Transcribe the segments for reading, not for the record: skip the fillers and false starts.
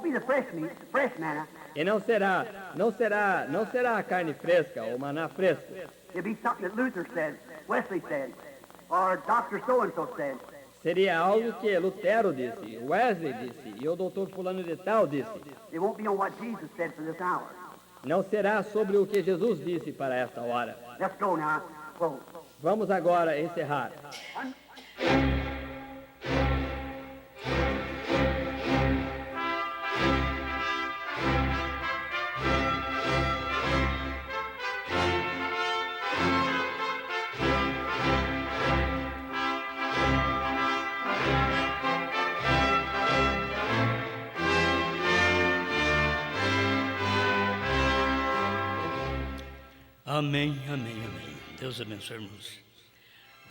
be the fresh meat, fresh manna. E não será a carne fresca ou maná fresco. It'll be something that Luther said, Wesley said, or Dr. So-and-so said. Seria algo que Lutero disse, Wesley disse e o doutor fulano de tal disse. It won't be on what Jesus said for this hour. Não será sobre o que Jesus disse para esta hora. Let's go now. Close. Vamos agora encerrar. Amém, amém, amém. Deus abençoe, irmãos.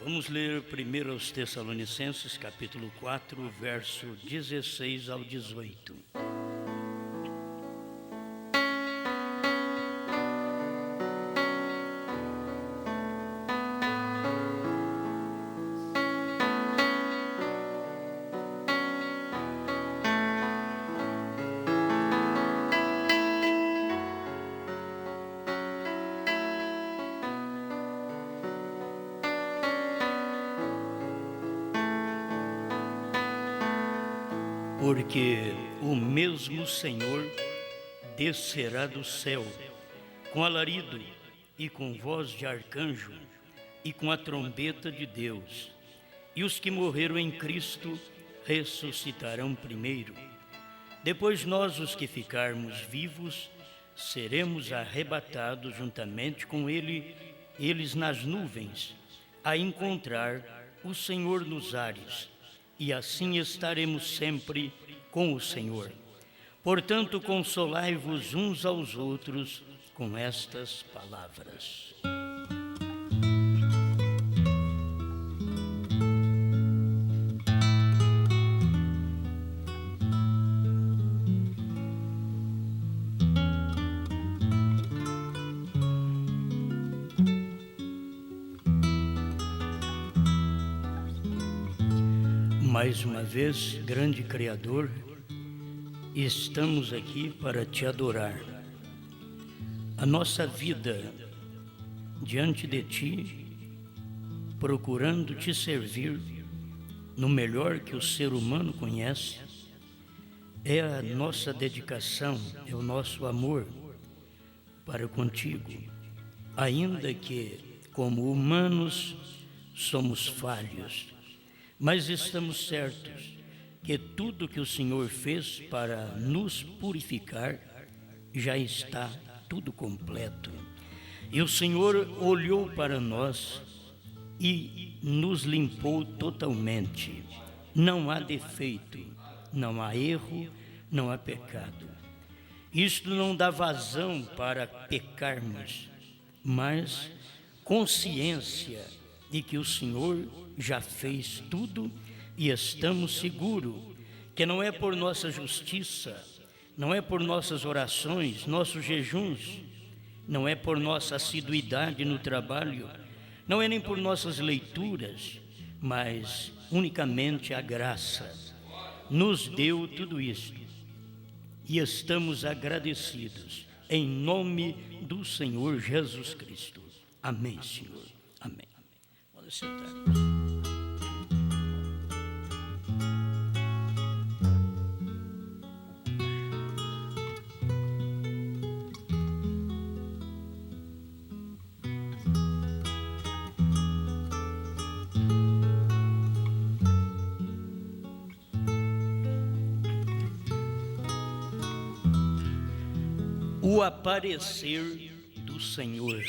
Vamos ler primeiro aos Tessalonicenses, capítulo 4, verso 16 ao 18. Porque o mesmo Senhor descerá do céu, com alarido e com voz de arcanjo, e com a trombeta de Deus, e os que morreram em Cristo ressuscitarão primeiro. Depois nós, os que ficarmos vivos, seremos arrebatados juntamente com eles nas nuvens, a encontrar o Senhor nos ares, e assim estaremos sempre com o Senhor. Portanto, consolai-vos uns aos outros com estas palavras. Mais uma vez, grande Criador, estamos aqui para te adorar. A nossa vida diante de ti, procurando te servir no melhor que o ser humano conhece, é a nossa dedicação, é o nosso amor para contigo, ainda que, como humanos, somos falhos. Mas estamos certos que tudo que o Senhor fez para nos purificar já está tudo completo. E o Senhor olhou para nós e nos limpou totalmente. Não há defeito, não há erro, não há pecado. Isto não dá vazão para pecarmos, mas consciência de que o Senhor já fez tudo e estamos seguros que não é por nossa justiça, não é por nossas orações, nossos jejuns, não é por nossa assiduidade no trabalho, não é nem por nossas leituras, mas unicamente a graça nos deu tudo isto e estamos agradecidos em nome do Senhor Jesus Cristo. Amém, Senhor. Amém. Pode sentar. O aparecer do Senhor.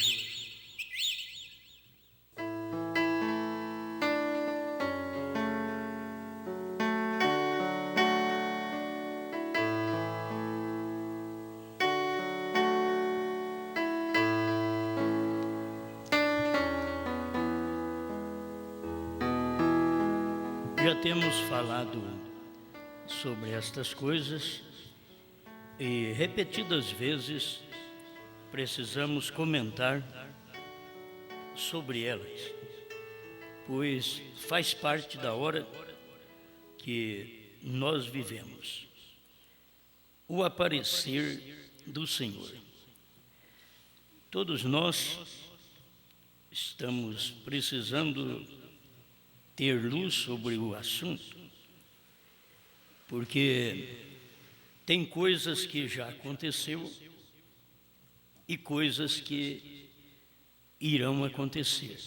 Já temos falado sobre estas coisas e repetidas vezes precisamos comentar sobre elas, pois faz parte da hora que nós vivemos. o aparecer do Senhor. Todos nós estamos precisando ter luz sobre o assunto, porque tem coisas que já aconteceu e coisas que irão acontecer.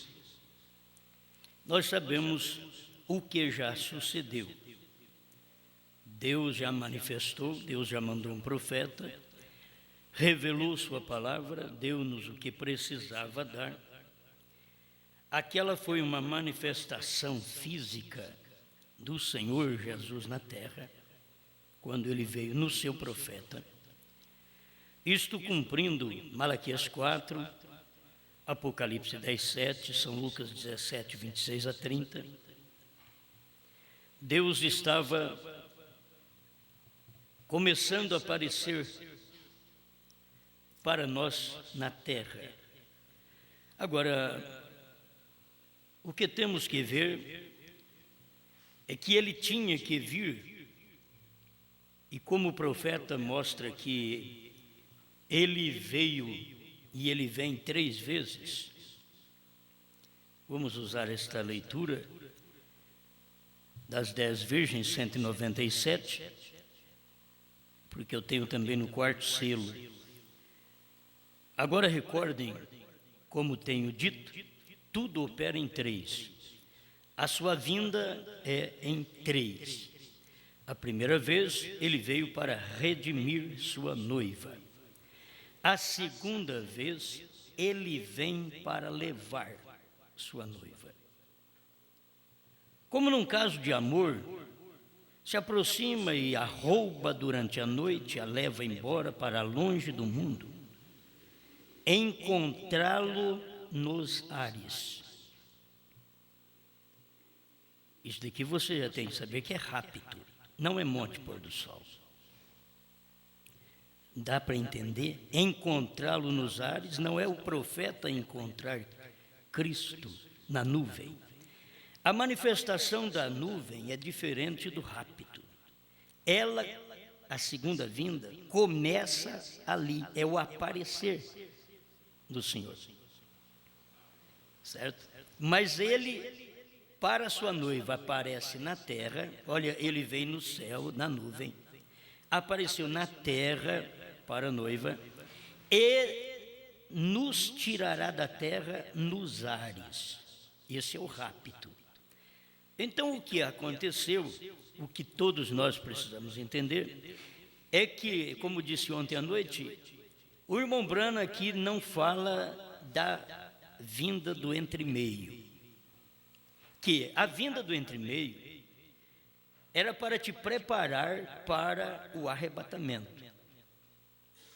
Nós sabemos o que já sucedeu. Deus já manifestou, Deus já mandou um profeta, revelou sua palavra, deu-nos o que precisava dar. Aquela foi uma manifestação física do Senhor Jesus na terra, quando ele veio no seu profeta. Isto cumprindo Malaquias 4, Apocalipse 10, 7, São Lucas 17, 26 a 30. Deus estava começando a aparecer para nós na terra. Agora, o que temos que ver é que ele tinha que vir, e como o profeta mostra que ele veio e ele vem 3 vezes. Vamos usar esta leitura das 10 virgens, 197, porque eu tenho também no 4º selo. Agora recordem, como tenho dito, tudo opera em 3. A sua vinda é em 3. A primeira vez, ele veio para redimir sua noiva. A segunda vez, ele vem para levar sua noiva. Como num caso de amor, se aproxima e a rouba durante a noite, a leva embora para longe do mundo, encontrá-lo nos ares. Isso daqui você já tem que saber que é rápido, não é monte pôr do sol. Dá para entender? Encontrá-lo nos ares não é o profeta encontrar Cristo na nuvem. A manifestação da nuvem é diferente do rápido. Ela, a segunda vinda, começa ali, é o aparecer do Senhor. Certo? Mas ele, para sua noiva, aparece na terra. Olha, ele veio no céu, na nuvem, apareceu na terra para a noiva e nos tirará da terra nos ares. Esse é o rápido. Então, o que aconteceu, o que todos nós precisamos entender, é que, como disse ontem à noite, o irmão Branham aqui não fala da vinda do entremeio. Que a vinda do entremeio era para te preparar para o arrebatamento.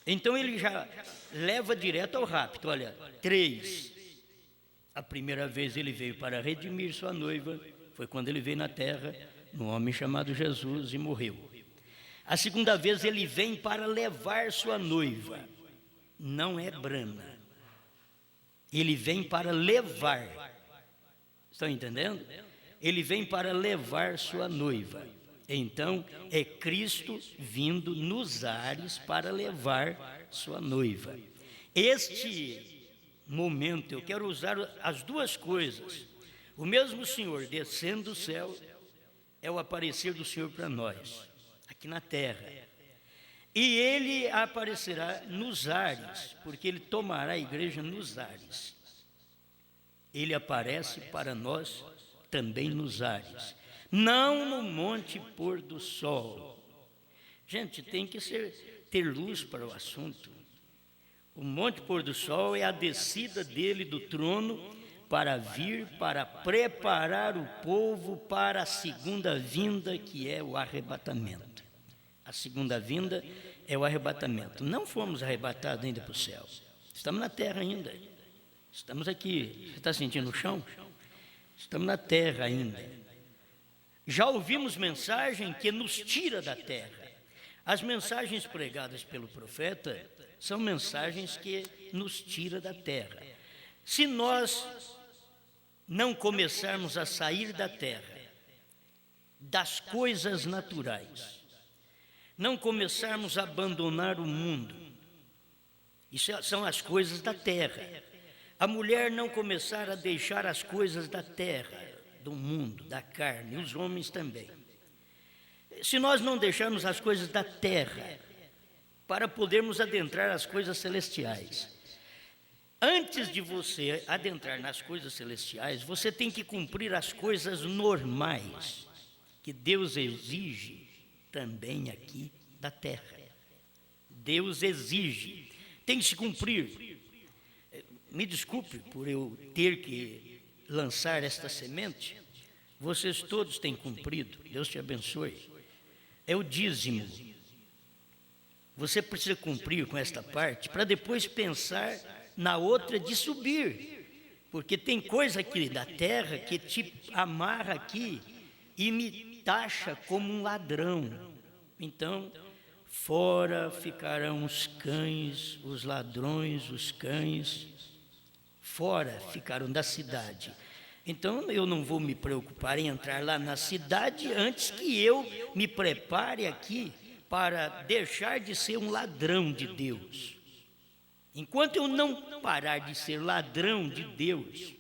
Então ele já leva direto ao rapto. Olha, 3. A primeira vez ele veio para redimir sua noiva, foi quando ele veio na terra, um homem chamado Jesus, e morreu. A segunda vez ele vem para levar sua noiva. Não é Brana. Ele vem para levar. Estão entendendo? Ele vem para levar sua noiva. Então, é Cristo vindo nos ares para levar sua noiva. Este momento, eu quero usar as duas coisas. O mesmo Senhor descendo do céu é o aparecer do Senhor para nós, aqui na terra. E ele aparecerá nos ares, porque ele tomará a igreja nos ares. Ele aparece para nós também nos ares. Não no monte pôr do sol. Gente, tem que ter luz para o assunto. O monte pôr do sol é a descida dele do trono para vir, para preparar o povo para a segunda vinda, que é o arrebatamento. A segunda vinda é o arrebatamento. Não fomos arrebatados ainda para o céu. Estamos na terra ainda. Estamos aqui. Você está sentindo o chão? Estamos na terra ainda. Já ouvimos mensagem que nos tira da terra. As mensagens pregadas pelo profeta são mensagens que nos tira da terra. Se nós não começarmos a sair da terra, das coisas naturais, não começarmos a abandonar o mundo. Isso são as coisas da terra. A mulher não começar a deixar as coisas da terra, do mundo, da carne, os homens também. Se nós não deixarmos as coisas da terra para podermos adentrar as coisas celestiais, antes de você adentrar nas coisas celestiais, você tem que cumprir as coisas normais que Deus exige também aqui da terra. Deus exige, tem que se cumprir. Me desculpe por eu ter que lançar esta semente, vocês todos têm cumprido, Deus te abençoe. É o dízimo. Você precisa cumprir com esta parte para depois pensar na outra de subir, porque tem coisa aqui da terra que te amarra aqui e me taxa como um ladrão. Então, fora ficarão os cães, os ladrões, os cães, fora ficaram da cidade. Então, eu não vou me preocupar em entrar lá na cidade antes que eu me prepare aqui para deixar de ser um ladrão de Deus. Enquanto eu não parar de ser ladrão de Deus,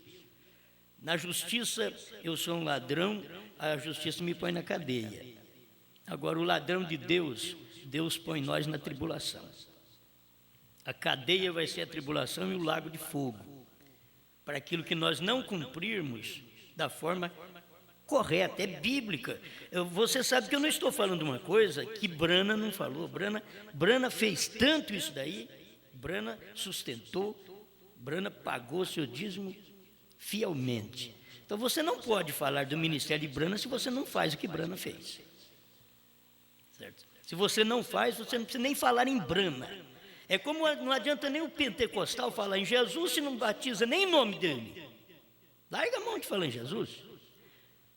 na justiça eu sou um ladrão, a justiça me põe na cadeia. Agora, o ladrão de Deus, Deus põe nós na tribulação. A cadeia vai ser a tribulação e o lago de fogo, para aquilo que nós não cumprirmos da forma correta, é bíblica. Você sabe que eu não estou falando uma coisa que Brana não falou. Brana fez tanto isso daí, Brana sustentou, Brana pagou seu dízimo fielmente. Então você não pode falar do ministério de Brana se você não faz o que Brana fez. Certo? Se você não faz, você não precisa nem falar em Brana. É como não adianta nem o pentecostal falar em Jesus se não batiza nem em nome dele. Larga a mão de falar em Jesus.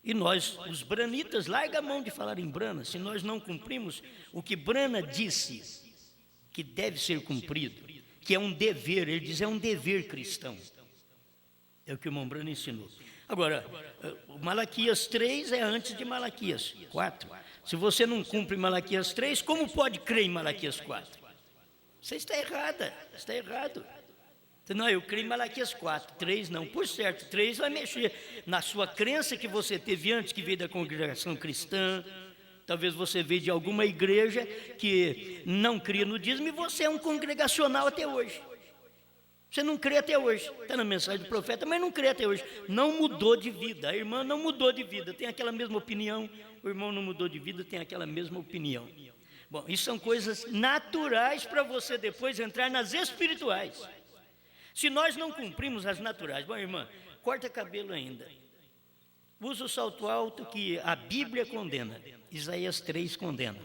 E nós, os branitas, larga a mão de falar em Brana, se nós não cumprimos o que Brana disse que deve ser cumprido, que é um dever, ele diz, é um dever cristão. É o que o irmão Brana ensinou. Agora, Malaquias 3 é antes de Malaquias 4. Se você não cumpre Malaquias 3, como pode crer em Malaquias 4? Você está errada, está errado. Não, eu creio em Malaquias 4, 3 não. Por certo, 3 vai mexer na sua crença que você teve antes, que veio da congregação cristã. Talvez você veio de alguma igreja que não cria no dízimo e você é um congregacional até hoje. Você não crê até hoje. Está na mensagem do profeta, mas não crê até hoje. Não mudou de vida. A irmã não mudou de vida, tem aquela mesma opinião. O irmão não mudou de vida, tem aquela mesma opinião. Bom, isso são coisas naturais para você depois entrar nas espirituais. Se nós não cumprimos as naturais, bom, irmã, corta cabelo ainda. Usa o salto alto que a Bíblia condena. Isaías 3 condena.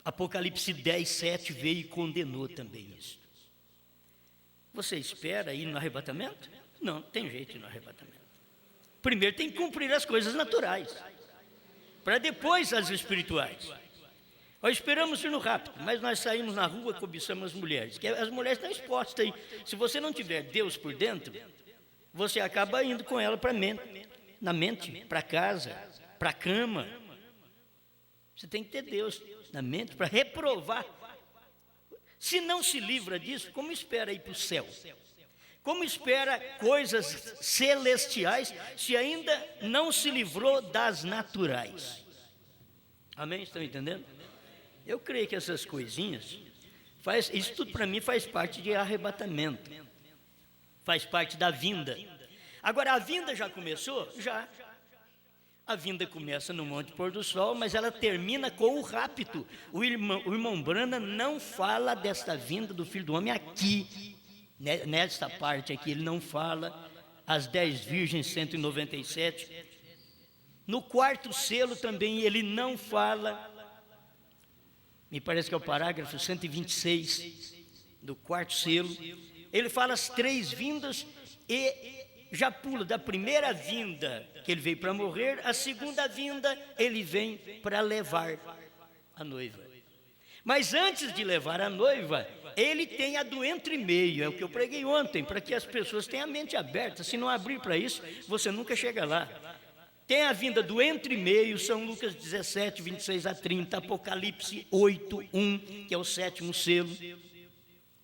Apocalipse 10, 7 veio e condenou também isso. Você espera ir no arrebatamento? Não, tem jeito de ir no arrebatamento. Primeiro tem que cumprir as coisas naturais, para depois as espirituais. Nós esperamos ir no rápido, mas nós saímos na rua e cobiçamos as mulheres, que as mulheres estão expostas aí. Se você não tiver Deus por dentro, você acaba indo com ela para na mente, para casa, para a cama. Você tem que ter Deus na mente para reprovar. Se não se livra disso, como espera ir para o céu? Como espera coisas celestiais se ainda não se livrou das naturais? Amém? Estão entendendo? Eu creio que essas coisinhas, isso tudo para mim faz parte de arrebatamento, faz parte da vinda. Agora, a vinda já começou? Já. A vinda começa no Monte Pôr do Sol, mas ela termina com o rapto. O irmão Brana não fala desta vinda do Filho do Homem aqui, nesta parte aqui, ele não fala, as 10 virgens, 197. No quarto selo também ele não fala. Me parece que é o parágrafo 126 do quarto selo. Ele fala as 3 vindas e já pula da primeira vinda, que ele veio para morrer, a segunda vinda, ele vem para levar a noiva. Mas antes de levar a noiva, ele tem a do entre meio, é o que eu preguei ontem, para que as pessoas tenham a mente aberta. Se não abrir para isso, você nunca chega lá. Tem a vinda do entre meio, São Lucas 17, 26 a 30, Apocalipse 8, 1, que é o 7º selo.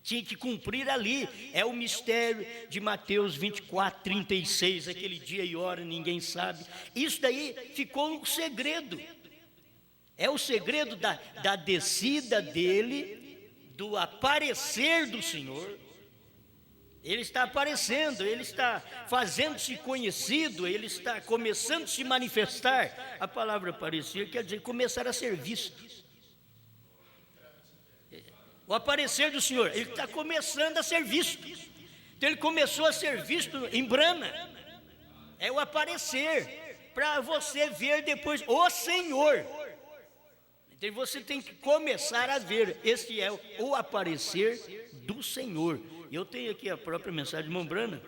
Tinha que cumprir ali, é o mistério de Mateus 24, 36, aquele dia e hora ninguém sabe. Isso daí ficou um segredo, é o segredo da descida dele, do aparecer do Senhor. Ele está aparecendo, ele está fazendo-se conhecido, ele está começando a se manifestar. A palavra aparecer quer dizer começar a ser visto. O aparecer do Senhor, ele está começando a ser visto. Então ele começou a ser visto em Brana. É o aparecer, para você ver depois o Senhor. Então você tem que começar a ver. Esse é o aparecer do Senhor. Eu tenho aqui a própria mensagem de irmão Brana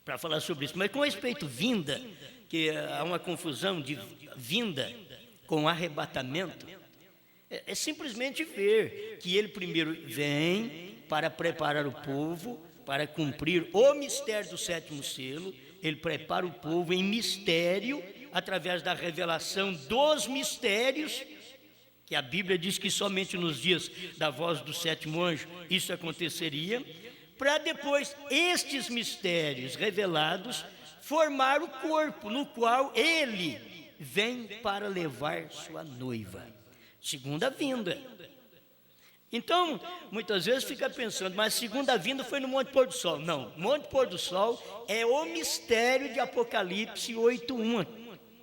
para falar sobre isso. Mas com respeito vinda, que há uma confusão de vinda com arrebatamento, é simplesmente ver que ele primeiro vem para preparar o povo, para cumprir o mistério do 7º selo. Ele prepara o povo em mistério, através da revelação dos mistérios, que a Bíblia diz que somente nos dias da voz do 7º anjo isso aconteceria, para depois estes mistérios revelados formar o corpo no qual ele vem para levar sua noiva. Segunda vinda. Então, muitas vezes fica pensando, mas a segunda vinda foi no Monte Pôr do Sol. Não, Monte Pôr do Sol é o mistério de Apocalipse 8:1,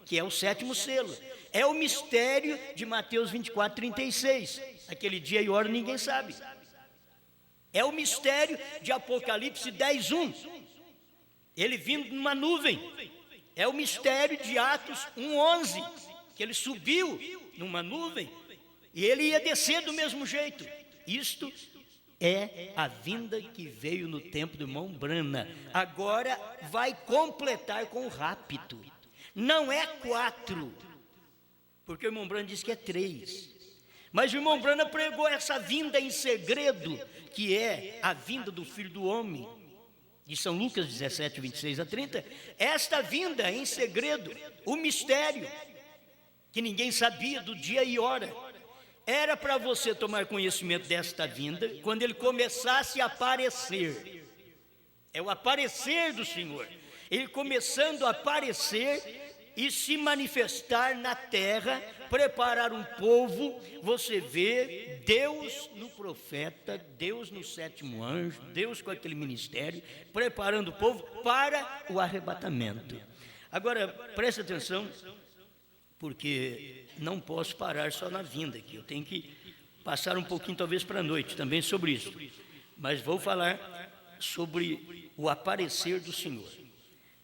que é o 7º selo. É o mistério de Mateus 24, 36. Aquele dia e hora ninguém sabe. É o mistério de Apocalipse 10:1. Ele vindo numa nuvem. É o mistério de Atos 1:11, que ele subiu numa nuvem e ele ia descer do mesmo jeito. Isto é a vinda que veio no tempo do irmão Brana. Agora vai completar com o rapto. Não é 4, porque o irmão Brana disse que é 3. Mas o irmão Brana pregou essa vinda em segredo, que é a vinda do Filho do Homem, de São Lucas 17, 26 a 30. Esta vinda em segredo, o mistério, que ninguém sabia do dia e hora, era para você tomar conhecimento desta vinda, quando ele começasse a aparecer. É o aparecer do Senhor, ele começando a aparecer e se manifestar na terra, preparar um povo. Você vê Deus no profeta, Deus no 7º anjo, Deus com aquele ministério, preparando o povo para o arrebatamento. Agora, preste atenção, porque não posso parar só na vinda aqui, eu tenho que passar um pouquinho talvez para a noite também sobre isso, mas vou falar sobre o aparecer do Senhor.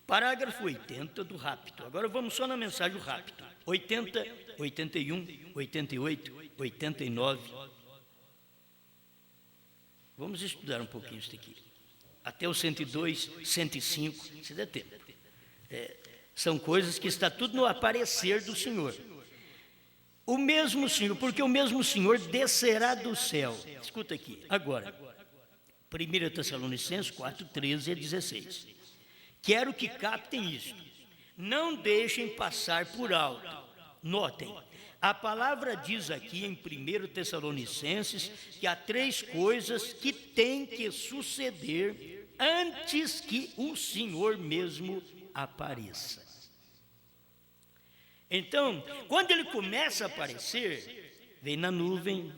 Parágrafo 80 do rapto. Agora vamos só na mensagem do rapto. 80, 81, 88, 89. Vamos estudar um pouquinho isso aqui. Até o 102, 105, se der tempo. São coisas que está tudo no aparecer do Senhor. O mesmo Senhor, porque o mesmo Senhor descerá do céu. Escuta aqui, agora. 1 Tessalonicenses 4, 13 a 16. Quero que captem isto. Não deixem passar por alto. Notem, a palavra diz aqui em 1 Tessalonicenses que há 3 coisas que têm que suceder antes que o Senhor mesmo apareça. Então, quando ele começa a aparecer, vem na nuvem,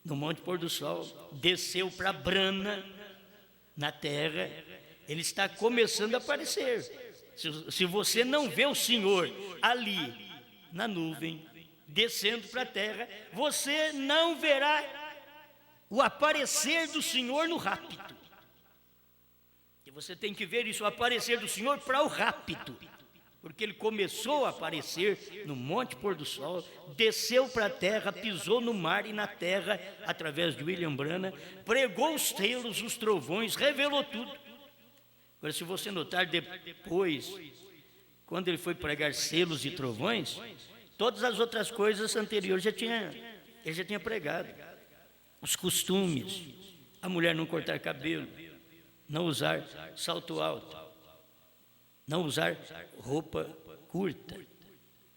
no Monte Pôr do Sol, desceu para Brana, na terra. Ele está começando a aparecer. Se você não vê o Senhor ali na nuvem, descendo para a terra, você não verá o aparecer do Senhor no rapto. E você tem que ver isso, o aparecer do Senhor para o rapto, porque ele começou a aparecer no Monte Pôr do Sol, desceu para a terra, pisou no mar e na terra, através de William Brana, pregou os selos, os trovões, revelou tudo. Agora, se você notar depois, quando ele foi pregar selos e trovões, todas as outras coisas anteriores ele já tinha pregado. Os costumes, a mulher não cortar cabelo, não usar salto alto, não usar roupa curta.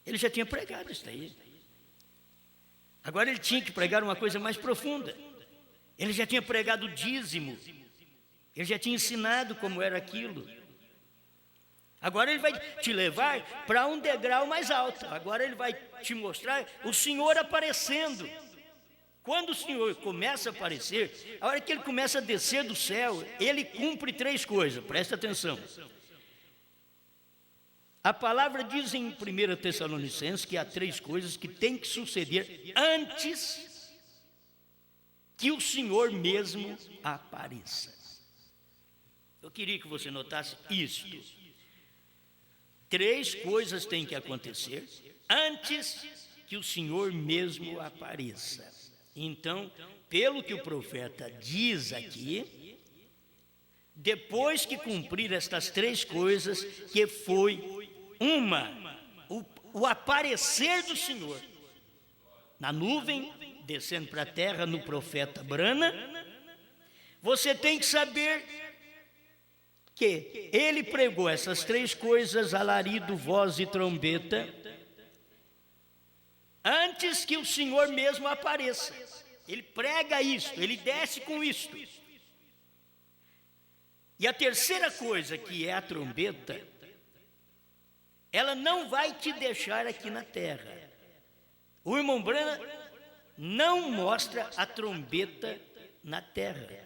Ele já tinha pregado isso daí. Agora ele tinha que pregar uma coisa mais profunda. Ele já tinha pregado o dízimo. Ele já tinha ensinado como era aquilo. Agora ele vai te levar para um degrau mais alto. Agora ele vai te mostrar o Senhor aparecendo. Quando o Senhor começa a aparecer, a hora que ele começa a descer do céu, ele cumpre 3 coisas, presta atenção. A palavra diz em 1 Tessalonicenses que há 3 coisas que tem que suceder antes que o Senhor mesmo apareça. Eu queria que você notasse isto. 3 coisas têm que acontecer antes que o Senhor mesmo apareça. Então, pelo que o profeta diz aqui, depois que cumprir estas 3 coisas, que foi o aparecer do Senhor na nuvem, descendo para a terra no profeta Brana, você tem que saber que ele pregou essas 3 coisas, alarido, voz e trombeta, antes que o Senhor mesmo apareça. Ele prega isto, ele desce com isto. E a terceira coisa, que é a trombeta, ela não vai te deixar aqui na terra. O irmão Branham não mostra a trombeta na terra.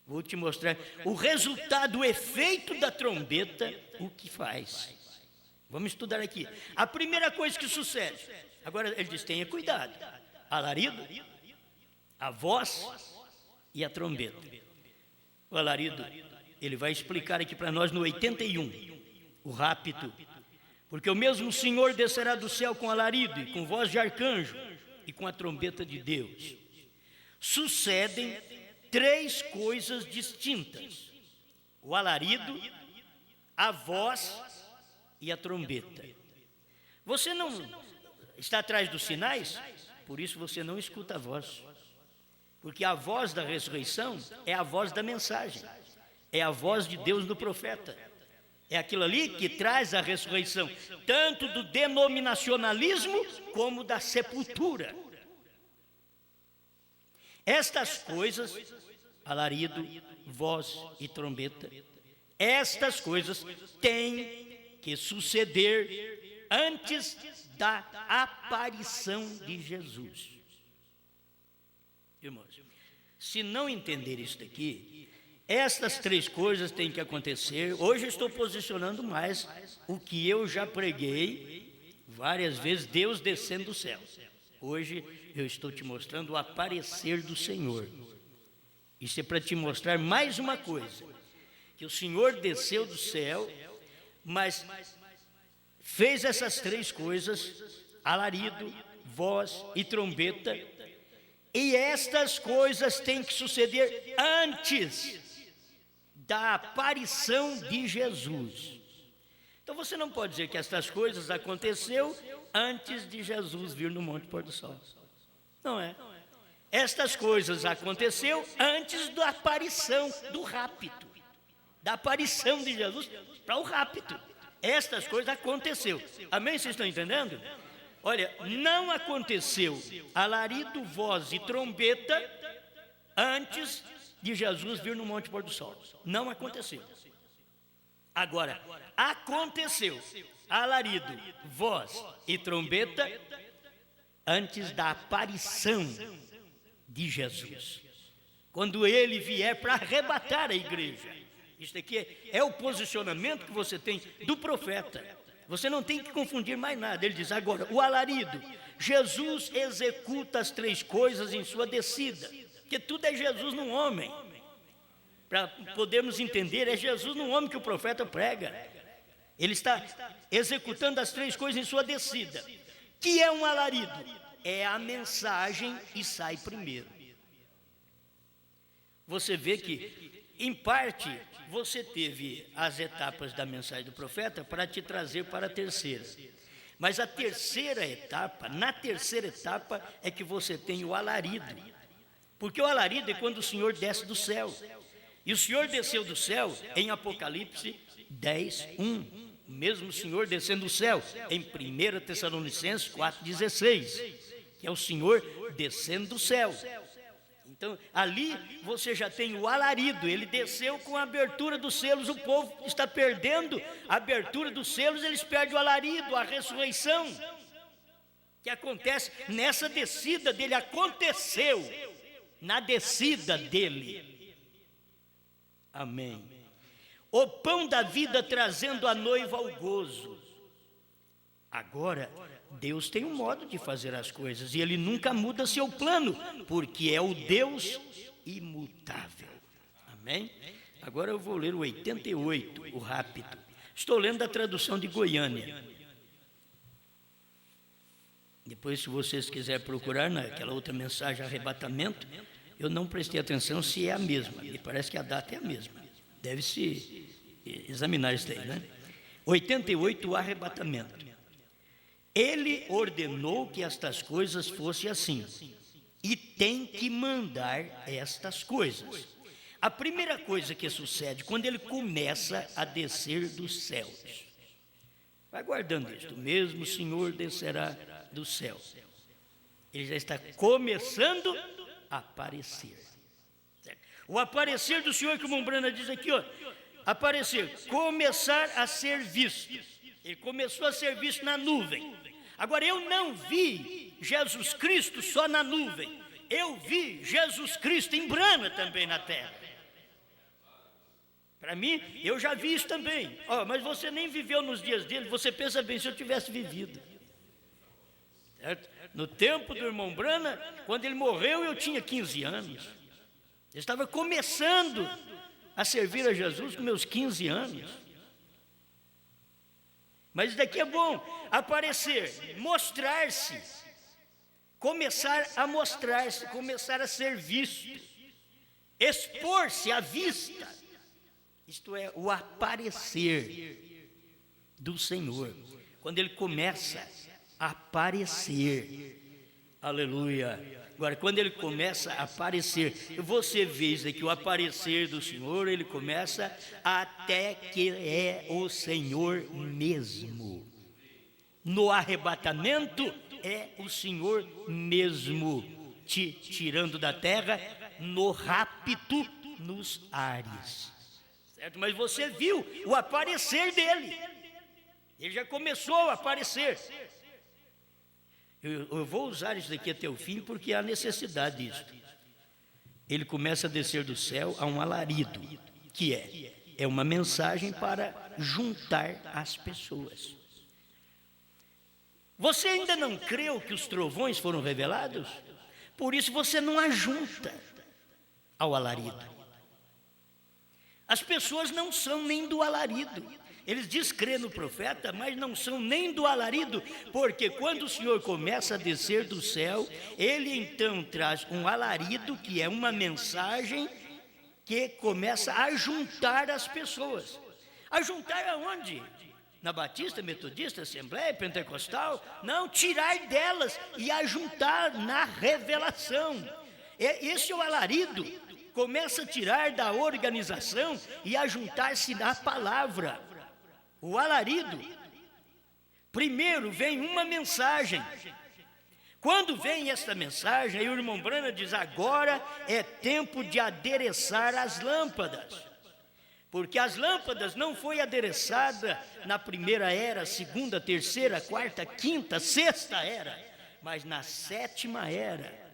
Vou te mostrar o resultado, o efeito da trombeta, o que faz. Vamos estudar aqui. A primeira coisa que sucede, agora ele diz, tenha cuidado. Alarido, a voz e a trombeta. O alarido, ele vai explicar aqui para nós no 81, o rapto. Porque o mesmo Senhor descerá do céu com alarido e com voz de arcanjo e com a trombeta de Deus. Sucedem 3 coisas distintas: o alarido, a voz e a trombeta. Você não está atrás dos sinais? Por isso você não escuta a voz. Porque a voz da ressurreição é a voz da mensagem. É a voz de Deus no profeta. É aquilo ali que traz a ressurreição, tanto do denominacionalismo como da sepultura. Estas coisas, alarido, voz e trombeta, estas coisas têm que suceder antes da aparição de Jesus. Irmãos, se não entender isso daqui, estas 3 coisas têm que acontecer. Hoje eu estou posicionando mais o que eu já preguei várias vezes, Deus descendo do céu. Hoje eu estou te mostrando o aparecer do Senhor. Isso é para te mostrar mais uma coisa, que o Senhor desceu do céu, mas fez essas 3 coisas, alarido, voz e trombeta, e estas coisas têm que suceder antes da aparição de Jesus. Então você não pode dizer que estas coisas aconteceu antes de Jesus vir no Monte Pôr do Sol. Não é. Estas coisas aconteceu antes da aparição do rapto, da aparição de Jesus para o rapto. Estas coisas aconteceu. Amém? Vocês estão entendendo? Olha, não aconteceu alarido, voz e trombeta antes de Jesus vir no Monte Pôr do Sol. Não aconteceu. Agora, aconteceu alarido, voz e trombeta antes da aparição de Jesus. Quando ele vier para arrebatar a igreja. Isso aqui é o posicionamento que você tem do profeta. Você não tem que confundir mais nada. Ele diz agora, o alarido. Jesus executa as 3 coisas em sua descida. Porque tudo é Jesus num homem. Para podermos entender, é Jesus num homem que o profeta prega. Ele está executando as 3 coisas em sua descida. Que é um alarido? É a mensagem e sai primeiro. Você vê que, em parte, você teve as etapas da mensagem do profeta para te trazer para a terceira. Mas a terceira etapa, na terceira etapa, é que você tem o alarido. Porque o alarido é quando o Senhor desce do céu. E o Senhor desceu do céu em Apocalipse 10, 1. O mesmo Senhor descendo do céu, em 1 Tessalonicenses 4,16, que é o Senhor descendo do céu. Então, ali você já tem o alarido, ele desceu com a abertura dos selos, o povo está perdendo a abertura dos selos, eles perdem o alarido, a ressurreição, que acontece nessa descida dele, aconteceu na descida dele. Amém. O pão da vida trazendo a noiva ao gozo. Agora, Deus tem um modo de fazer as coisas e Ele nunca muda seu plano, porque é o Deus imutável. Amém? Agora eu vou ler o 88, o rápido. Estou lendo a tradução de Goiânia. Depois, se vocês quiserem procurar naquela outra mensagem, arrebatamento, eu não prestei atenção se é a mesma. Me parece que a data é a mesma. Deve-se examinar isso daí, né? 88, o arrebatamento. Ele ordenou que estas coisas fossem assim, e tem que mandar estas coisas. A primeira coisa que sucede quando ele começa a descer dos céus. Vai guardando isto, o mesmo Senhor descerá do céu. Ele já está começando a aparecer. O aparecer do Senhor, que o Mombrana diz aqui, ó, aparecer, começar a ser visto. Ele começou a ser visto na nuvem. Agora, eu não vi Jesus Cristo só na nuvem. Eu vi Jesus Cristo em brana também na terra. Para mim, eu já vi isso também. Oh, mas você nem viveu nos dias dele. Você pensa bem, se eu tivesse vivido. Certo? No tempo do irmão Brana, quando ele morreu, eu tinha 15 anos. Eu estava começando a servir a Jesus com meus 15 anos. Mas isso daqui é bom, aparecer, mostrar-se, começar a mostrar-se, começar a ser visto, expor-se à vista, isto é, o aparecer do Senhor, quando Ele começa a aparecer, aleluia. Agora, quando Ele começa a aparecer, você vê isso aqui, o aparecer do Senhor, Ele começa até que é o Senhor mesmo. No arrebatamento, é o Senhor mesmo te tirando da terra, no rapto, nos ares. Certo? Mas você viu o aparecer dEle. Ele já começou a aparecer. Eu vou usar isso daqui até o fim, porque há necessidade disso. Ele começa a descer do céu a um alarido, que é uma mensagem para juntar as pessoas. Você ainda não creu que os trovões foram revelados? Por isso você não ajunta ao alarido. As pessoas não são nem do alarido. Eles dizem crer no profeta, mas não são nem do alarido, porque quando o Senhor começa a descer do céu, Ele então traz um alarido, que é uma mensagem que começa a juntar as pessoas. A juntar aonde? Na Batista, Metodista, Assembleia, Pentecostal? Não, tirar delas e ajuntar na revelação. Esse é o alarido. Começa a tirar da organização e a juntar-se na palavra. O alarido, primeiro vem uma mensagem. Quando vem esta mensagem, aí o irmão Brana diz, agora é tempo de adereçar as lâmpadas. Porque as lâmpadas não foi adereçada na primeira era, segunda, terceira, quarta, quinta, sexta era, mas na sétima era.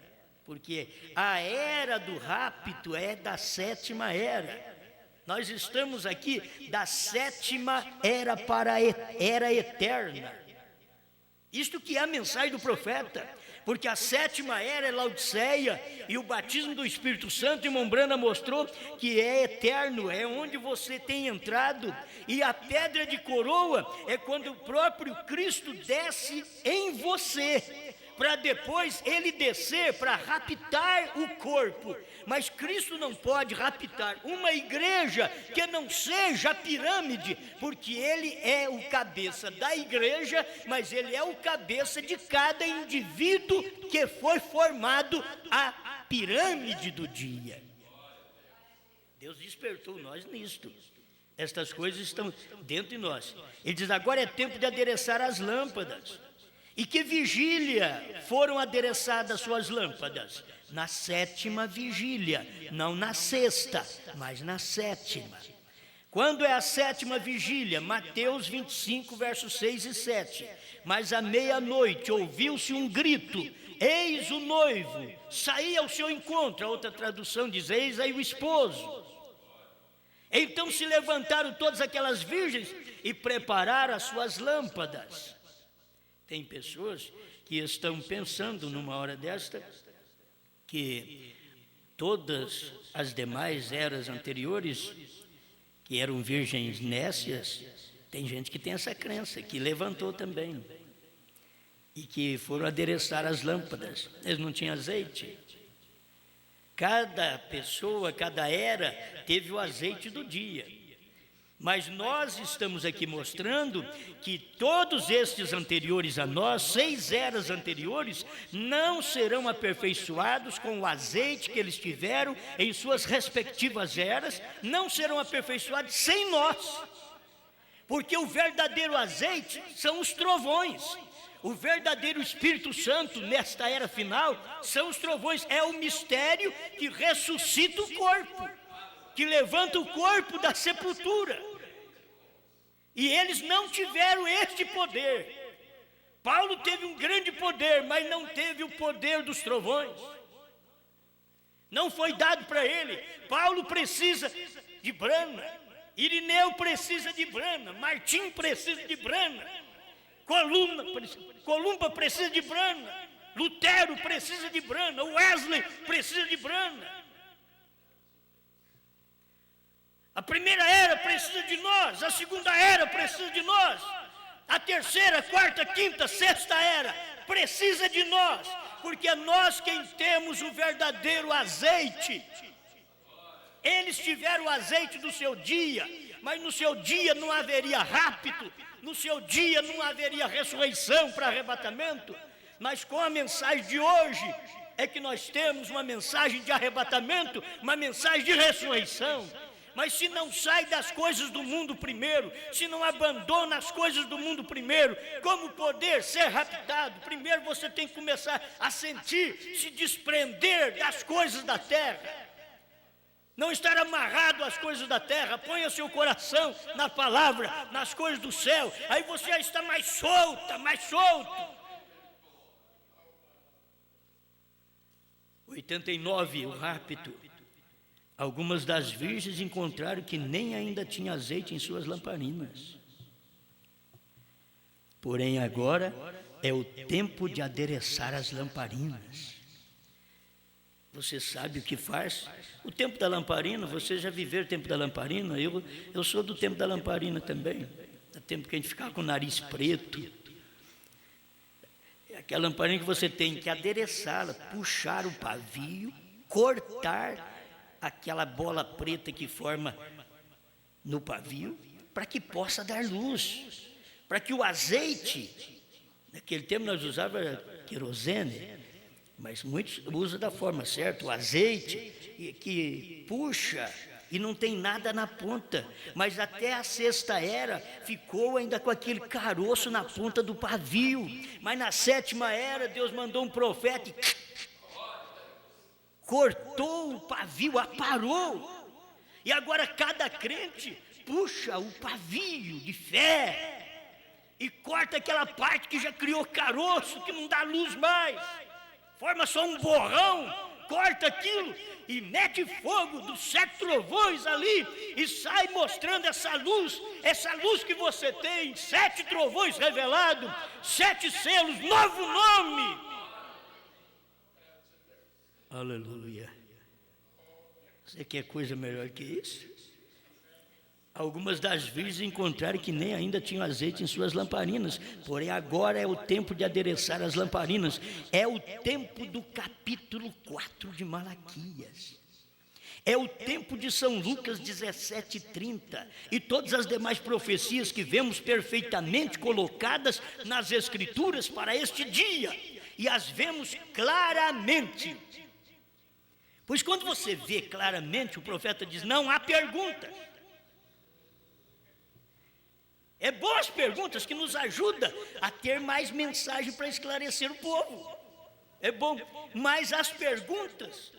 Porque a era do rapto é da sétima era. Nós estamos aqui da sétima era para a era eterna. Isto que é a mensagem do profeta, porque a sétima era é Laodiceia, e o batismo do Espírito Santo, irmão Brana mostrou que é eterno, é onde você tem entrado, e a pedra de coroa é quando o próprio Cristo desce em você, para depois ele descer para raptar o corpo. Mas Cristo não pode raptar uma igreja que não seja a pirâmide, porque ele é o cabeça da igreja, mas ele é o cabeça de cada indivíduo que foi formado a pirâmide do dia. Deus despertou nós nisto. Estas coisas estão dentro de nós. Ele diz, agora é tempo de adereçar as lâmpadas. E que vigília foram adereçadas suas lâmpadas? Na 7ª vigília, não na 6ª, mas na 7ª. Quando é a 7ª vigília? Mateus 25, versos 6 e 7. Mas à meia-noite ouviu-se um grito, eis o noivo, saí ao seu encontro. A outra tradução diz, eis aí o esposo. Então se levantaram todas aquelas virgens e prepararam as suas lâmpadas. Tem pessoas que estão pensando numa hora desta que todas as demais eras anteriores, que eram virgens nécias, tem gente que tem essa crença, que levantou também, e que foram adereçar as lâmpadas, eles não tinham azeite. Cada pessoa, cada era, teve o azeite do dia. Mas nós estamos aqui mostrando que todos estes anteriores a nós, 6 eras anteriores, não serão aperfeiçoados com o azeite que eles tiveram em suas respectivas eras, não serão aperfeiçoados sem nós. Porque o verdadeiro azeite são os trovões. O verdadeiro Espírito Santo nesta era final são os trovões, é o mistério que ressuscita o corpo, que levanta o corpo da sepultura. E eles não tiveram este poder. Paulo teve um grande poder, mas não teve o poder dos trovões. Não foi dado para ele. Paulo precisa de brana, Irineu precisa de brana, Martim precisa de brana, Columba precisa de brana, Lutero precisa de brana, Wesley precisa de brana. A primeira era precisa de nós, a segunda era precisa de nós, a terceira, quarta, quinta, sexta era precisa de nós, porque é nós quem temos o verdadeiro azeite. Eles tiveram o azeite do seu dia, mas no seu dia não haveria rapto, no seu dia não haveria ressurreição para arrebatamento, mas com a mensagem de hoje é que nós temos uma mensagem de arrebatamento, uma mensagem de ressurreição. Mas se não sai das coisas do mundo primeiro, se não abandona as coisas do mundo primeiro, como poder ser raptado? Primeiro você tem que começar a sentir, se desprender das coisas da terra. Não estar amarrado às coisas da terra, ponha seu coração na palavra, nas coisas do céu, aí você já está mais solta, mais solto. 89, o rapto. Algumas das virgens encontraram que nem ainda tinha azeite em suas lamparinas. Porém agora é o tempo de adereçar as lamparinas. Você sabe o que faz? O tempo da lamparina, você já viveu o tempo da lamparina? Eu sou do tempo da lamparina também. Do tempo que a gente ficava com o nariz preto. É aquela lamparina que você tem que adereçá-la, puxar o pavio, cortar aquela bola preta que forma no pavio, para que possa dar luz, para que o azeite, naquele tempo nós usávamos querosene, mas muitos usam da forma certa, o azeite que puxa e não tem nada na ponta, mas até a sexta era ficou ainda com aquele caroço na ponta do pavio, mas na sétima era Deus mandou um profeta e cortou o pavio, aparou, e agora cada crente puxa o pavio de fé e corta aquela parte que já criou caroço, que não dá luz mais, forma só um borrão, corta aquilo e mete fogo dos 7 trovões ali e sai mostrando essa luz que você tem, 7 trovões revelados, 7 selos, novo nome. Aleluia. Você quer coisa melhor que isso? Algumas das virgens encontraram que nem ainda tinham azeite em suas lamparinas, porém agora é o tempo de adereçar as lamparinas. É o tempo do capítulo 4 de Malaquias. É o tempo de São Lucas 17:30 e todas as demais profecias que vemos perfeitamente colocadas nas Escrituras para este dia, e as vemos claramente. Pois quando você vê claramente, o profeta diz, não há pergunta. É boas perguntas que nos ajudam a ter mais mensagem para esclarecer o povo. É bom, mas as perguntas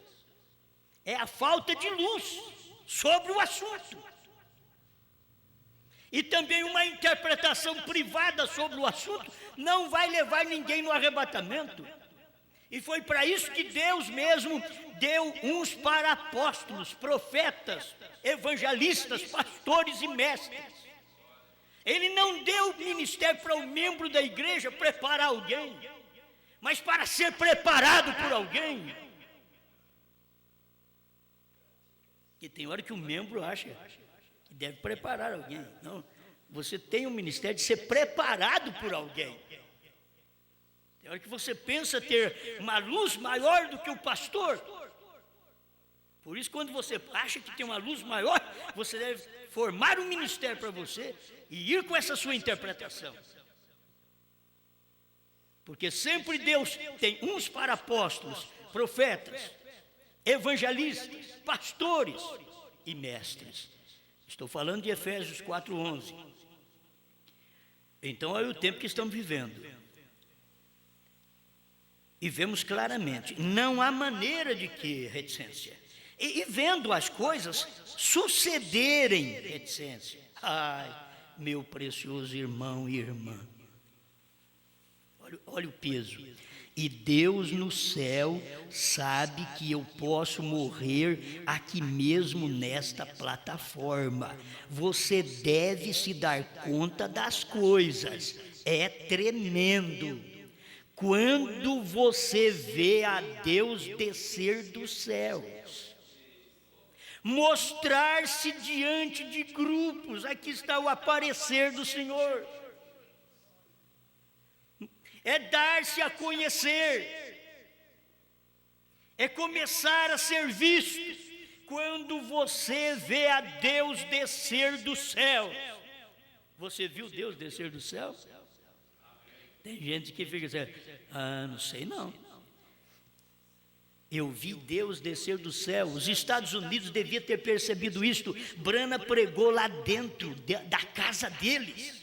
é a falta de luz sobre o assunto. E também uma interpretação privada sobre o assunto não vai levar ninguém no arrebatamento. E foi para isso que Deus mesmo deu uns para apóstolos, profetas, evangelistas, pastores e mestres. Ele não deu ministério para o membro da igreja preparar alguém, mas para ser preparado por alguém. Porque tem hora que o membro acha que deve preparar alguém. Não, você tem o ministério de ser preparado por alguém. Tem hora que você pensa ter uma luz maior do que o pastor. Por isso, quando você acha que tem uma luz maior, você deve formar um ministério para você e ir com essa sua interpretação. Porque sempre Deus tem uns para apóstolos, profetas, evangelistas, pastores e mestres. Estou falando de Efésios 4:11. Então, é o tempo que estamos vivendo. E vemos claramente, não há maneira de que reticência. E vendo as coisas sucederem, reticência. Ai, meu precioso irmão e irmã. Olha o peso. E Deus no céu sabe que eu posso morrer aqui mesmo nesta plataforma. Você deve se dar conta das coisas. É tremendo. Quando você vê a Deus descer dos céus, mostrar-se diante de grupos, aqui está o aparecer do Senhor. É dar-se a conhecer, é começar a ser visto. Quando você vê a Deus descer do céu, você viu Deus descer do céu? Tem gente que fica dizendo, não sei não. Eu vi Deus descer do céu. Os Estados Unidos deviam ter percebido isto. Branham pregou lá dentro da casa deles.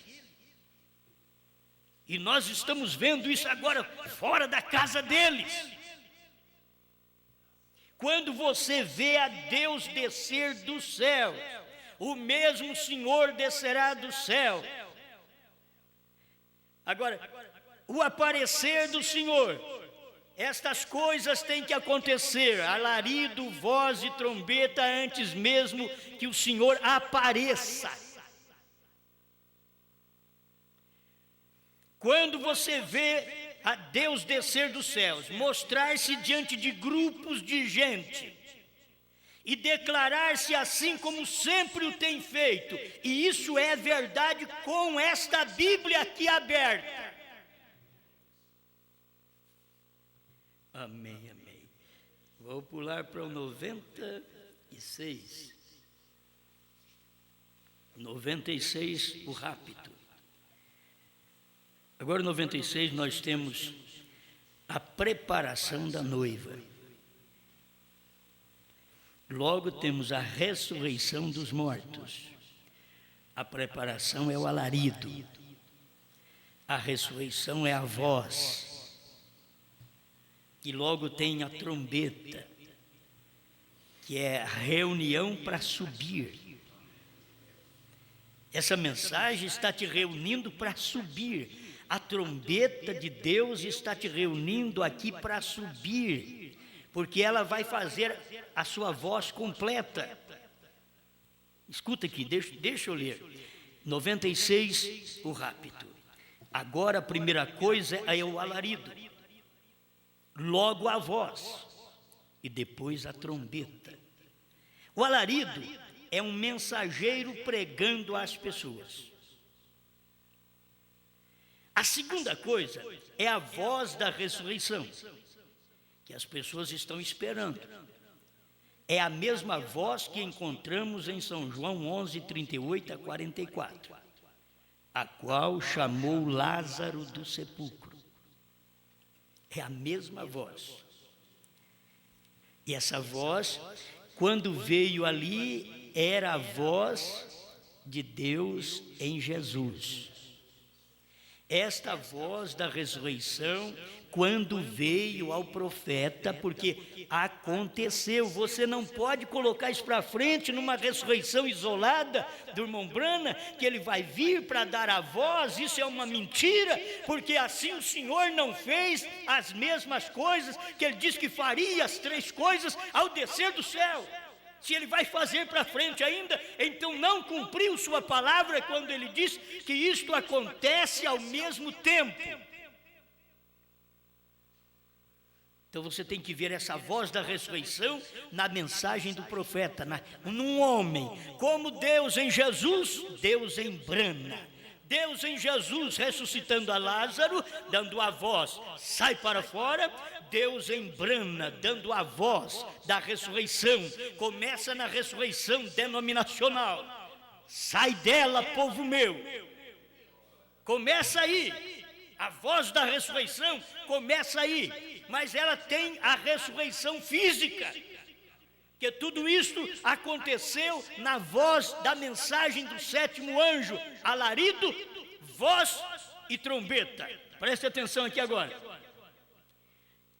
E nós estamos vendo isso agora fora da casa deles. Quando você vê a Deus descer do céu, o mesmo Senhor descerá do céu. Agora, o aparecer do Senhor, estas coisas têm que acontecer, alarido, voz e trombeta, antes mesmo que o Senhor apareça. Quando você vê a Deus descer dos céus, mostrar-se diante de grupos de gente e declarar-se assim como sempre o tem feito, e isso é verdade com esta Bíblia aqui aberta. Amém, amém. Vou pular para o 96. 96, o rápido. Agora, 96, nós temos a preparação da noiva. Logo temos a ressurreição dos mortos. A preparação é o alarido. A ressurreição é a voz. E logo tem a trombeta, que é a reunião para subir. Essa mensagem está te reunindo para subir. A trombeta de Deus está te reunindo aqui para subir, porque ela vai fazer a sua voz completa. Escuta aqui, deixa eu ler. 96, o rápido. Agora a primeira coisa é o alarido, logo a voz e depois a trombeta. O alarido é um mensageiro pregando às pessoas. A segunda coisa é a voz da ressurreição, que as pessoas estão esperando. É a mesma voz que encontramos em São João 11, 38 a 44, a qual chamou Lázaro do sepulcro. É a mesma voz. E essa voz, quando veio ali, era a voz de Deus em Jesus. Esta voz da ressurreição, quando veio ao profeta, porque aconteceu. Você não pode colocar isso para frente numa ressurreição isolada do irmão Brana, que ele vai vir para dar a voz. Isso é uma mentira, porque assim o Senhor não fez as mesmas coisas que ele disse que faria, as 3 coisas ao descer do céu. Se ele vai fazer para frente ainda, então não cumpriu sua palavra quando ele diz que isto acontece ao mesmo tempo. Então você tem que ver essa voz da ressurreição na mensagem do profeta, num homem, como Deus em Jesus, Deus em Brana. Deus em Jesus ressuscitando a Lázaro, dando a voz, sai para fora. Deus em Brana, dando a voz da ressurreição. Começa na ressurreição denominacional. Sai dela, povo meu. Começa aí. A voz da ressurreição começa aí. Mas ela tem a ressurreição física. Que tudo isto aconteceu na voz da mensagem do 7º anjo. Alarido, voz e trombeta. Preste atenção aqui agora.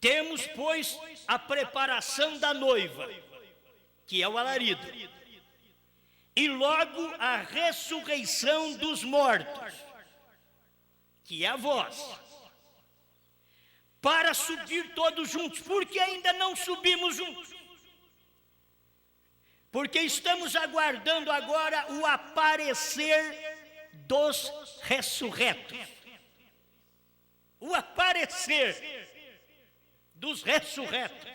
Temos, pois, a preparação da noiva, que é o alarido, e logo a ressurreição dos mortos, que é a voz, para subir todos juntos. Porque ainda não subimos juntos? Porque estamos aguardando agora o aparecer dos ressurretos. O aparecer dos ressurretos.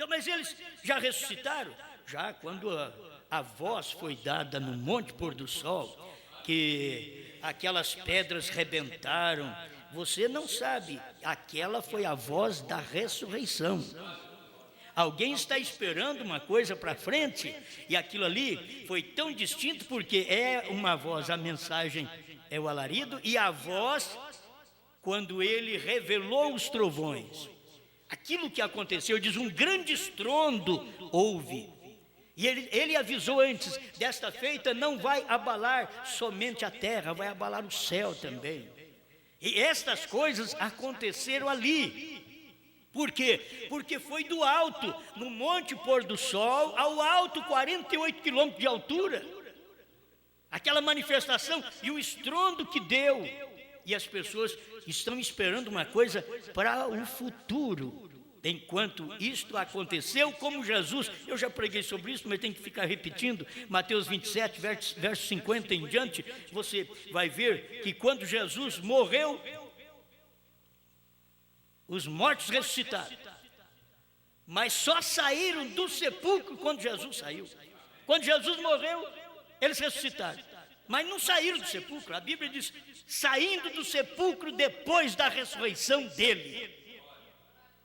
Mas eles já ressuscitaram? Já, quando a voz foi dada no Monte Pôr do Sol, que aquelas pedras rebentaram. Você não sabe, aquela foi a voz da ressurreição. Alguém está esperando uma coisa para frente, e aquilo ali foi tão distinto, porque é uma voz, a mensagem é o alarido, e a voz, quando ele revelou os trovões. Aquilo que aconteceu, diz, um grande estrondo houve. E ele avisou antes, desta feita não vai abalar somente a terra, vai abalar o céu também. E estas coisas aconteceram ali. Por quê? Porque foi do alto, no Monte Pôr do Sol, ao alto, 48 quilômetros de altura. Aquela manifestação e o estrondo que deu. E as pessoas estão esperando uma coisa para o futuro. Enquanto isto aconteceu, como Jesus, eu já preguei sobre isso, mas tem que ficar repetindo, Mateus 27, verso 50 em diante, você vai ver que quando Jesus morreu, os mortos ressuscitaram, mas só saíram do sepulcro quando Jesus saiu. Quando Jesus morreu, eles ressuscitaram, mas não saíram do sepulcro. A Bíblia diz, saindo do sepulcro depois da ressurreição dele.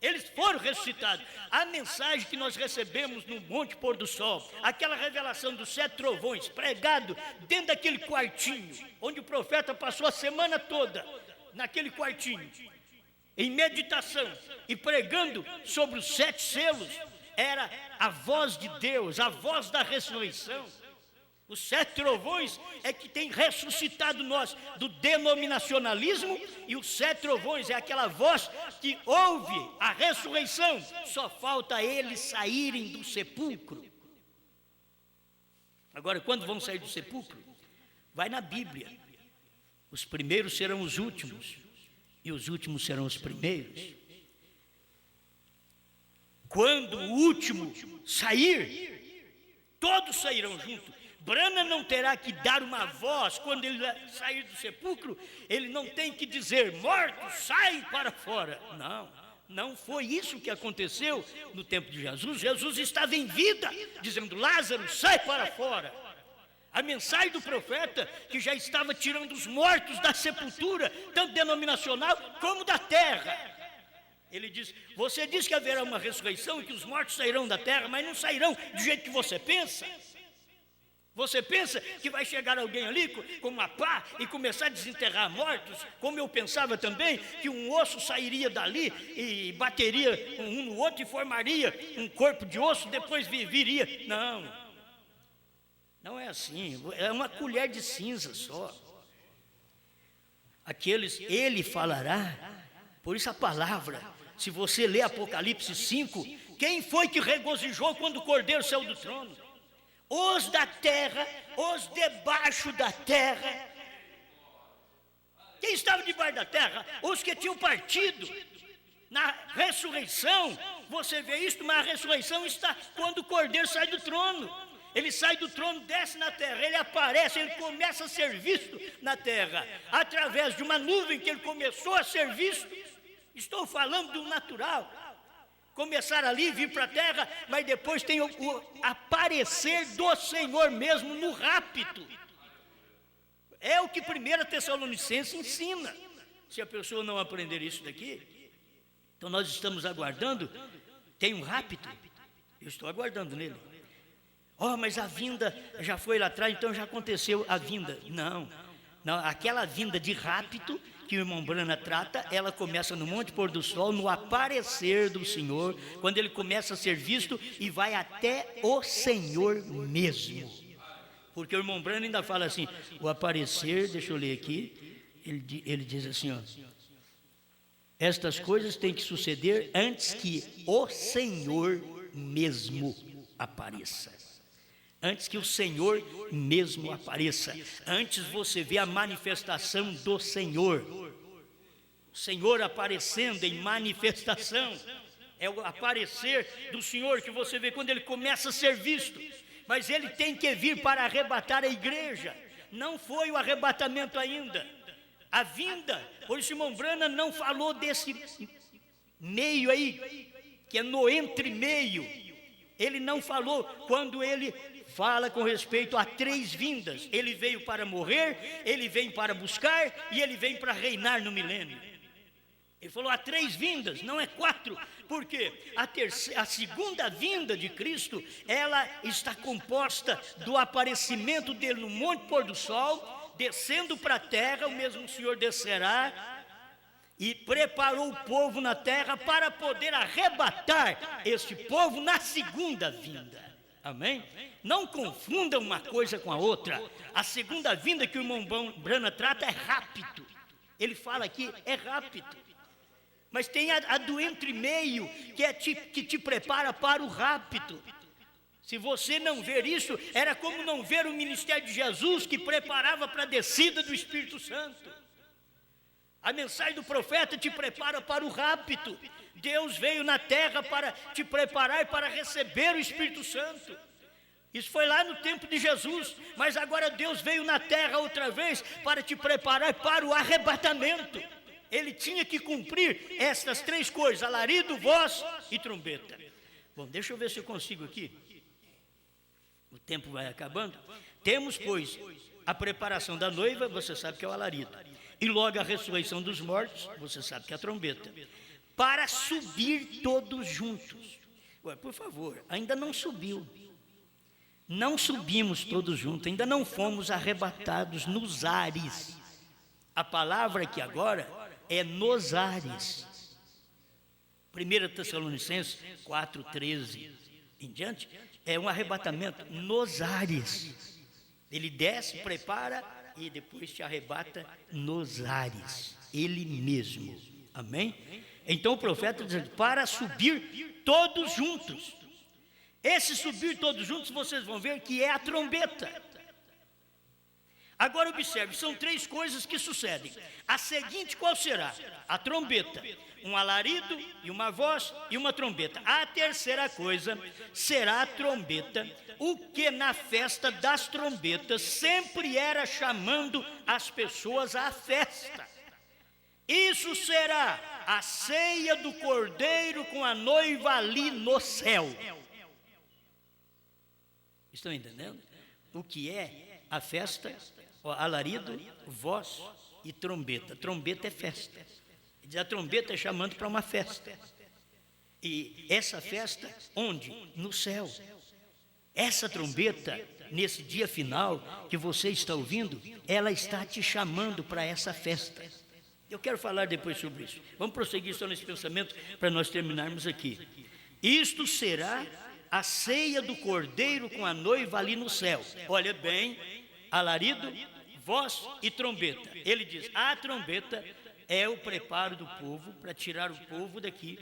Eles foram ressuscitados. A mensagem que nós recebemos no Monte Pôr do Sol, aquela revelação dos 7 trovões, pregado dentro daquele quartinho, onde o profeta passou a semana toda, naquele quartinho, em meditação e pregando sobre os 7 selos, era a voz de Deus, a voz da ressurreição. Os 7 trovões é que tem ressuscitado nós do denominacionalismo, e os 7 trovões é aquela voz que ouve a ressurreição. Só falta eles saírem do sepulcro. Agora, quando vão sair do sepulcro? Vai na Bíblia. Os primeiros serão os últimos, e os últimos serão os primeiros. Quando o último sair, todos sairão juntos. Brana não terá que dar uma voz quando ele sair do sepulcro. Ele não tem que dizer, mortos, saem para fora. Não foi isso que aconteceu no tempo de Jesus. Jesus estava em vida, dizendo, Lázaro, sai para fora. A mensagem do profeta, que já estava tirando os mortos da sepultura, tanto denominacional como da terra. Ele diz, você diz que haverá uma ressurreição e que os mortos sairão da terra, mas não sairão do jeito que você pensa. Você pensa que vai chegar alguém ali com uma pá e começar a desenterrar mortos? Como eu pensava também, que um osso sairia dali e bateria um no outro e formaria um corpo de osso, depois viria. Não. Não é assim, é uma colher de cinza só. Ele falará, por isso a palavra, se você ler Apocalipse 5, quem foi que regozijou quando o Cordeiro saiu do trono? Os da terra, os debaixo da terra. Quem estava debaixo da terra? Os que tinham partido. Na ressurreição, você vê isso, mas a ressurreição está quando o Cordeiro sai do trono. Ele sai do trono, desce na terra, ele aparece, ele começa a ser visto na terra, através de uma nuvem que ele começou a ser visto. Estou falando do natural. Começar ali, vir para a terra, mas depois tem o aparecer do Senhor mesmo no rapto. É o que 1 Tessalonicenses ensina. Se a pessoa não aprender isso daqui, então nós estamos aguardando, tem um rapto, eu estou aguardando nele. Mas a vinda já foi lá atrás, então já aconteceu a vinda. Não, aquela vinda de rapto que o irmão Brana trata, ela começa no Monte Pôr do Sol, no aparecer do Senhor, quando ele começa a ser visto e vai até o Senhor mesmo. Porque o irmão Brana ainda fala assim, o aparecer, deixa eu ler aqui, ele diz assim, estas coisas têm que suceder antes que o Senhor mesmo apareça. Antes que o Senhor mesmo apareça, antes você vê a manifestação do Senhor, o Senhor aparecendo em manifestação, é o aparecer do Senhor que você vê quando ele começa a ser visto, mas ele tem que vir para arrebatar a igreja, não foi o arrebatamento ainda, a vinda, por isso irmão Brana não falou desse meio aí, que é no entre-meio, ele não falou quando ele fala com respeito a 3 vindas. Ele veio para morrer, ele vem para buscar e ele vem para reinar no milênio. Ele falou há 3 vindas, não é 4, porque a segunda vinda de Cristo, ela está composta do aparecimento dele no Monte Pôr do Sol, descendo para a terra, o mesmo Senhor descerá e preparou o povo na terra para poder arrebatar este povo na segunda vinda. Amém? Não confunda uma coisa com a outra. A segunda vinda que o irmão Brana trata é rápido. Ele fala aqui, é rápido. Mas tem a do entre-meio, que te prepara para o rápido. Se você não ver isso, era como não ver o ministério de Jesus, que preparava para a descida do Espírito Santo. A mensagem do profeta te prepara para o rapto. Deus veio na terra para te preparar para receber o Espírito Santo. Isso foi lá no tempo de Jesus, mas agora Deus veio na terra outra vez para te preparar para o arrebatamento. Ele tinha que cumprir estas 3 coisas, alarido, voz e trombeta. Bom, deixa eu ver se eu consigo aqui. O tempo vai acabando. Temos, pois, a preparação da noiva, você sabe que é o alarido. E logo a ressurreição dos mortos, você sabe que é a trombeta. Para subir todos juntos. Ué, por favor, ainda não subiu. Não subimos todos juntos, ainda não fomos arrebatados nos ares. A palavra aqui agora é nos ares. 1 Tessalonicenses 4:13 em diante, é um arrebatamento nos ares. Ele desce, prepara e depois te arrebata nos ares. Ele mesmo. Amém? Então o profeta diz, para subir todos juntos. Esse subir todos juntos, vocês vão ver que é a trombeta. Agora observe, são 3 coisas que sucedem. A seguinte qual será? A trombeta, um alarido e uma voz e uma trombeta. A terceira coisa será a trombeta, o que na festa das trombetas sempre era chamando as pessoas à festa. Isso será a ceia do Cordeiro com a noiva ali no céu. Estão entendendo? O que é a festa? Alarido, voz e trombeta. Trombeta é festa. A trombeta é chamando para uma festa. E essa festa, onde? No céu. Essa trombeta, nesse dia final que você está ouvindo, ela está te chamando para essa festa. Eu quero falar depois sobre isso. Vamos prosseguir só nesse pensamento para nós terminarmos aqui. Isto será a ceia do cordeiro com a noiva ali no céu. Olha bem, alarido, voz e trombeta. Ele diz, a trombeta é o preparo do povo para tirar o povo daqui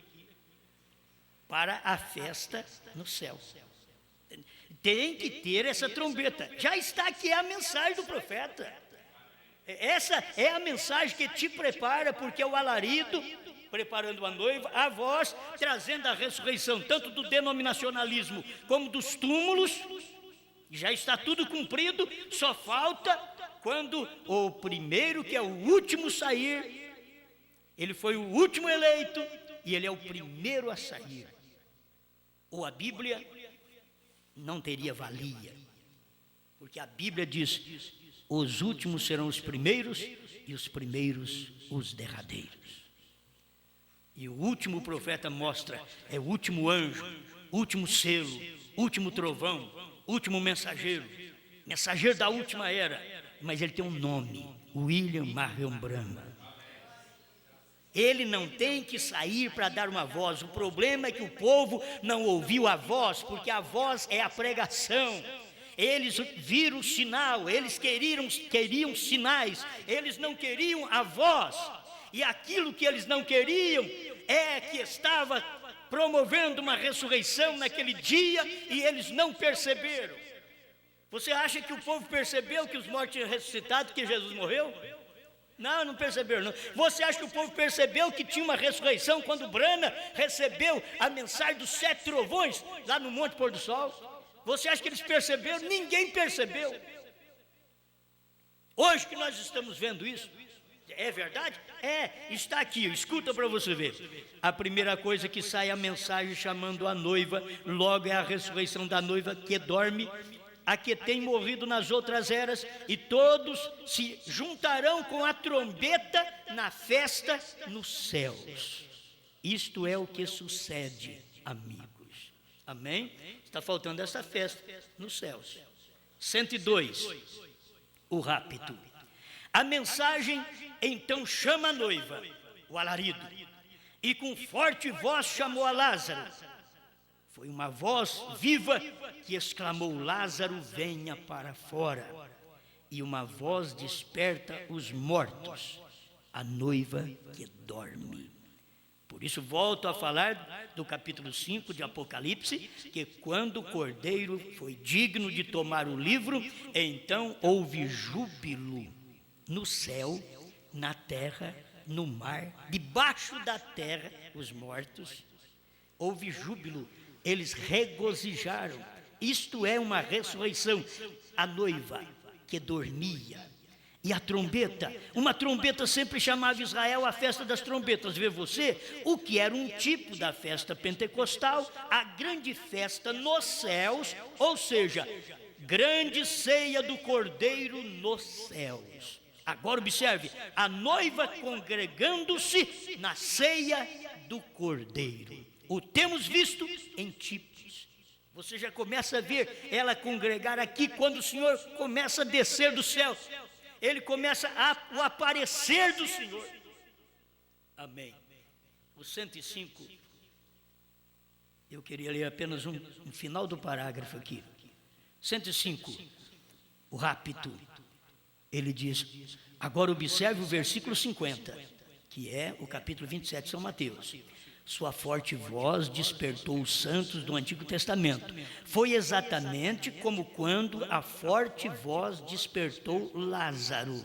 para a festa no céu. Tem que ter essa trombeta. Já está aqui a mensagem do profeta. Essa é a mensagem que te prepara, porque é o alarido preparando a noiva, a voz trazendo a ressurreição, tanto do denominacionalismo como dos túmulos. Já está tudo cumprido, só falta quando o primeiro, que é o último sair, ele foi o último eleito e ele é o primeiro a sair. Ou a Bíblia não teria valia, porque a Bíblia diz, os últimos serão os primeiros e os primeiros os derradeiros. E o último profeta mostra, é o último anjo, último selo, último trovão, último mensageiro, mensageiro da última era, mas ele tem um nome, William Marion Branham. Ele não tem que sair para dar uma voz. O problema é que o povo não ouviu a voz, porque a voz é a pregação. Eles viram o sinal, eles queriam sinais, eles não queriam a voz. E aquilo que eles não queriam é que estava promovendo uma ressurreição naquele dia e eles não perceberam. Você acha que o povo percebeu que os mortos tinham ressuscitado, que Jesus morreu? Não perceberam, não. Você acha que o povo percebeu que tinha uma ressurreição quando Branham recebeu a mensagem dos 7 trovões lá no Monte Pôr do Sol? Você acha que eles perceberam? Ninguém percebeu. Hoje que nós estamos vendo isso, é verdade? Está aqui, escuta para você ver. A primeira coisa que sai a mensagem chamando a noiva, logo é a ressurreição da noiva que dorme, a que tem morrido nas outras eras, e todos se juntarão com a trombeta na festa nos céus. Isto é o que sucede, amigos. Amém? Está faltando essa festa nos céus. 102, o rapto. A mensagem então chama a noiva, o alarido, e com forte voz chamou a Lázaro. Foi uma voz viva que exclamou, Lázaro, venha para fora. E uma voz desperta os mortos, a noiva que dorme. Por isso volto a falar do capítulo 5 de Apocalipse, que quando o cordeiro foi digno de tomar o livro, então houve júbilo no céu, na terra, no mar, debaixo da terra, os mortos. Houve júbilo, eles regozijaram. Isto é uma ressurreição. A noiva que dormia. E a trombeta, uma trombeta sempre chamava Israel a festa das trombetas. Vê você, o que era um tipo da festa pentecostal, a grande festa nos céus, ou seja, grande ceia do Cordeiro nos céus. Agora observe, a noiva congregando-se na ceia do Cordeiro. O temos visto em tipos. Você já começa a ver ela congregar aqui quando o Senhor começa a descer do céu. Ele começa o aparecer do Senhor. Amém. O 105, eu queria ler apenas um final do parágrafo aqui. 105, o rapto. Ele diz, agora observe o versículo 50, que é o capítulo 27 de São Mateus. Sua forte voz despertou os santos do Antigo Testamento. Foi exatamente como quando a forte voz despertou Lázaro.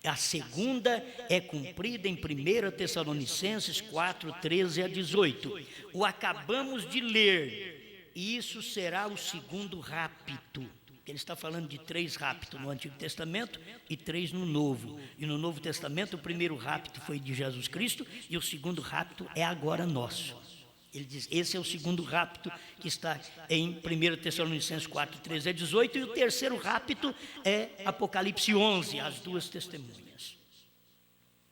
A segunda é cumprida em 1 Tessalonicenses 4, 13 a 18. O acabamos de ler. E isso será o segundo rapto. Ele está falando de 3 raptos no Antigo Testamento e 3 no Novo. E no Novo Testamento o primeiro rapto foi de Jesus Cristo e o segundo rapto é agora nosso. Ele diz, esse é o segundo rapto que está em 1 Tessalonicenses 4, 13 a 18. E o terceiro rapto é Apocalipse 11, as 2 testemunhas.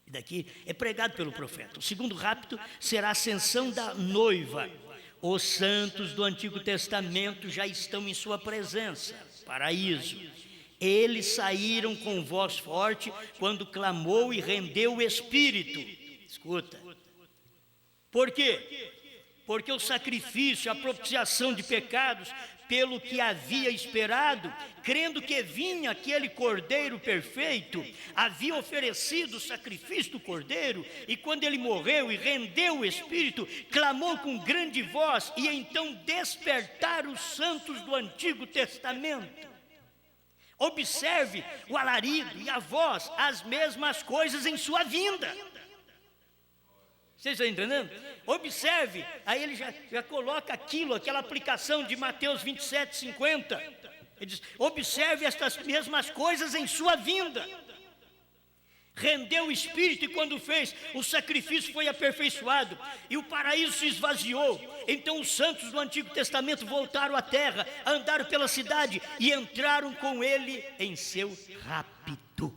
E daqui é pregado pelo profeta. O segundo rapto será a ascensão da noiva. Os santos do Antigo Testamento já estão em sua presença. Paraíso. Eles saíram com voz forte quando clamou e rendeu o Espírito. Escuta. Por quê? porque o sacrifício, a propiciação de pecados, pelo que havia esperado, crendo que vinha aquele cordeiro perfeito, havia oferecido o sacrifício do cordeiro, e quando ele morreu e rendeu o espírito, clamou com grande voz, e então despertaram os santos do Antigo Testamento. Observe o alarido e a voz, as mesmas coisas em sua vinda. Vocês estão entendendo? Observe, aí ele já coloca aquela aplicação de Mateus 27:50. Ele diz: observe estas mesmas coisas em sua vinda. Rendeu o espírito, e quando fez, o sacrifício foi aperfeiçoado, e o paraíso se esvaziou. Então os santos do Antigo Testamento voltaram à terra, andaram pela cidade e entraram com ele em seu rapto.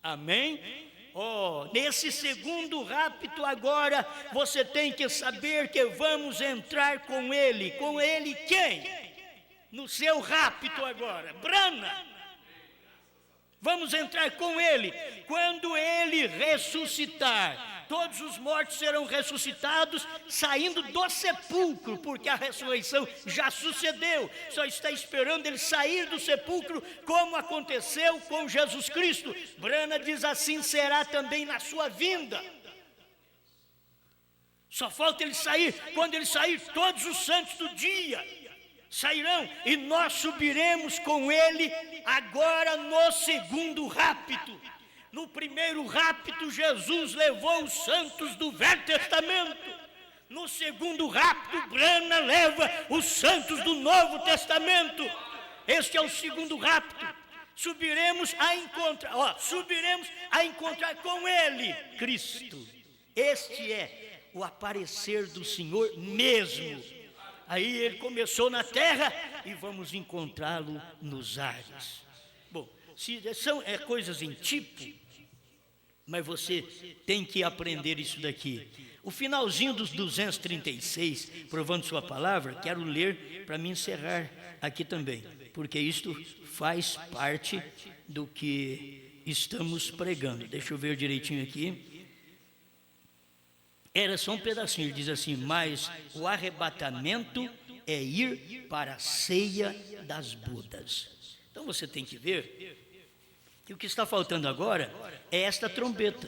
Amém? Nesse segundo rapto agora, você tem que saber que vamos entrar com ele. Com ele quem? No seu rapto agora, Brana. Vamos entrar com ele. Quando ele ressuscitar, todos os mortos serão ressuscitados, saindo do sepulcro, porque a ressurreição já sucedeu. Só está esperando ele sair do sepulcro, como aconteceu com Jesus Cristo. Brana diz: assim será também na sua vinda. Só falta ele sair. Quando ele sair, todos os santos do dia sairão, e nós subiremos com ele agora no segundo rapto. No primeiro rapto, Jesus levou os santos do Velho Testamento. No segundo rapto, Brana leva os santos do Novo Testamento. Este é o segundo rapto. Subiremos a encontrar com ele, Cristo. Este é o aparecer do Senhor mesmo. Aí ele começou na terra e vamos encontrá-lo nos ares. Bom, são coisas em tipo, mas você tem que aprender isso daqui. O finalzinho dos 236, provando sua palavra, quero ler para me encerrar aqui também, porque isto faz parte do que estamos pregando. Deixa eu ver direitinho aqui. Era só um pedacinho, ele diz assim: mas o arrebatamento é ir para a ceia das bodas. Então você tem que ver que o que está faltando agora é esta trombeta.